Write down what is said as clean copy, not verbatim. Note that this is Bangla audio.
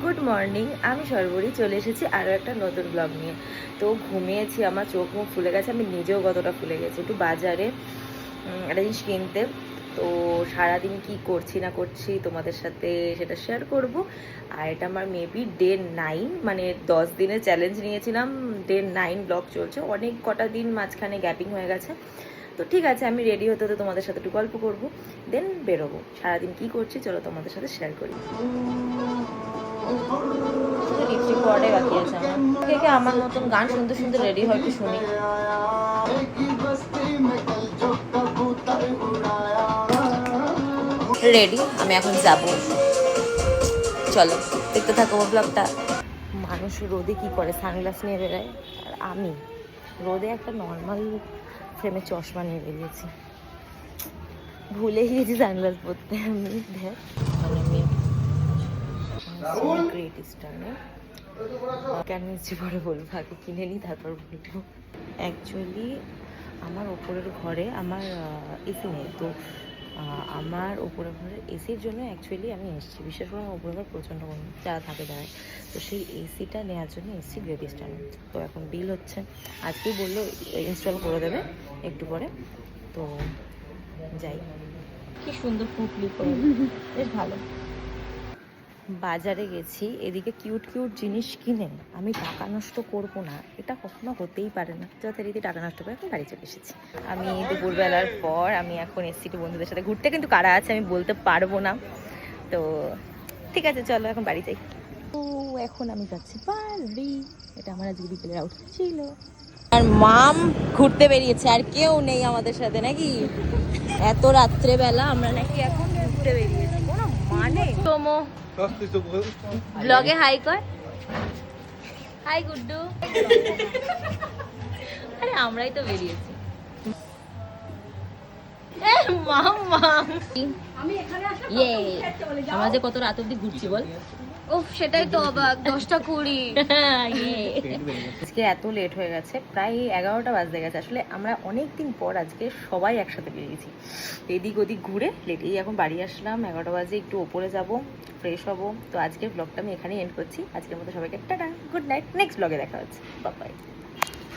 গুড মর্নিং, আমি সর্বরী চলে এসেছি আরও একটা নতুন ব্লগ নিয়ে। তো ঘুমিয়েছি, আমার চোখ মুখ ফুলে গেছে, আমি নিজেও কতটা ফুলে গেছি। একটু বাজারে একটা জিনিস কিনতে, তো সারাদিন কি করছি না করছি তোমাদের সাথে সেটা শেয়ার করব। আর এটা আমার মেবি ডে 9, মানে 10 দিনের চ্যালেঞ্জ নিয়েছিলাম, ডে 9 ব্লগ চলছে। অনেক কটা দিন মাঝখানে গ্যাপিং হয়ে গেছে। তো ঠিক আছে, আমি রেডি হতে হতে তোমাদের সাথে একটু গল্প করবো, দেন বেরোবো। সারাদিন কি করছি চলো তোমাদের সাথে শেয়ার করি। লিপস্টিক পরাটাই বাকি আছে আমার। কে কে আমার মতন গান শুনতে শুনতে রেডি হয় একটু শুনি। রেডি, আমি এখন যাব, চলো দেখতে থাকো ব্লগটা। মানুষ রোদে কি করে, সানগ্লাস নিয়ে বেরোয়, আর আমি রোদে একটা নর্মাল ফ্রেমে চশমা নিয়ে বেরিয়েছি। ভুলে গিয়েছি সানগ্লাস পরতে আমি। দেখ আমি গ্রেট স্টার্নে কেন নিচ্ছি পরে বলবো, আগে কিনে নিই তারপর বলবো। অ্যাকচুয়ালি আমার ওপরের ঘরে আমার এসি নেই, তো আমার ওপরের ঘরের এসির জন্য অ্যাকচুয়ালি আমি এসেছি। বিশেষ করে আমার ওপরের ঘর প্রচণ্ড গরম, যারা থাকে যারা, তো সেই এসিটা নেওয়ার জন্য এসেছি গ্রেট স্টার্নে। তো এখন বিল হচ্ছে, আজকেই বললো ইনস্টল করে দেবে একটু পরে, তো যাই। কি সুন্দর পুটলি করে, বেশ ভালো। বাজারে গেছি, এদিকে কিউট কিউট জিনিস কিনে আমি টাকা নষ্ট করব না, এটা কখনো হতেই পারে না। যথারীতি টাকা নষ্ট করে এখন বাড়ি চলে এসেছি। আমি দুপুরবেলার পর আমি এখন এসেছি বন্ধুদের সাথে ঘুরতে, কিন্তু কারা আছে আমি বলতে পারবো না। তো ঠিক আছে, চলো এখন বাড়ি যাই। তো এখন আমি যাচ্ছি বাড়ি। এটা আমার আজকে বিকেলের আউটফিট ছিল। আর মাম ঘুরতে বেরিয়েছে, আর কেউ নেই আমাদের সাথে নাকি। এত রাত্রেবেলা আমরা নাকি এখন ঘুরতে বেরিয়েছি, কোনো মানে। তোমো ব্লগে হাই কর, হাই গুড্ডু। আরে আমরাই তো বেরিয়েছি। আমরা যে কত রাত অব্দি ঘুরছি বল। ও সেটাই তো অবাক, 10টা 20। আজকে এত লেট হয়ে গেছে, প্রায় 11টা বাজতে গেছে। আসলে আমরা অনেক দিন পর আজকে সবাই একসাথে বেরিয়েছি, এদিক ওদিক ঘুরে লেটেই এখন বাড়ি আসলাম। 11টা বাজে, একটু ওপরে যাব, ফ্রেশ হব। তো আজকের ব্লগটা আমি এখানেই এন্ড করছি। আজকের মতো সবাইকে টাটা, গুড নাইট। নেক্সট ব্লগে দেখা হচ্ছে, বাই বাই।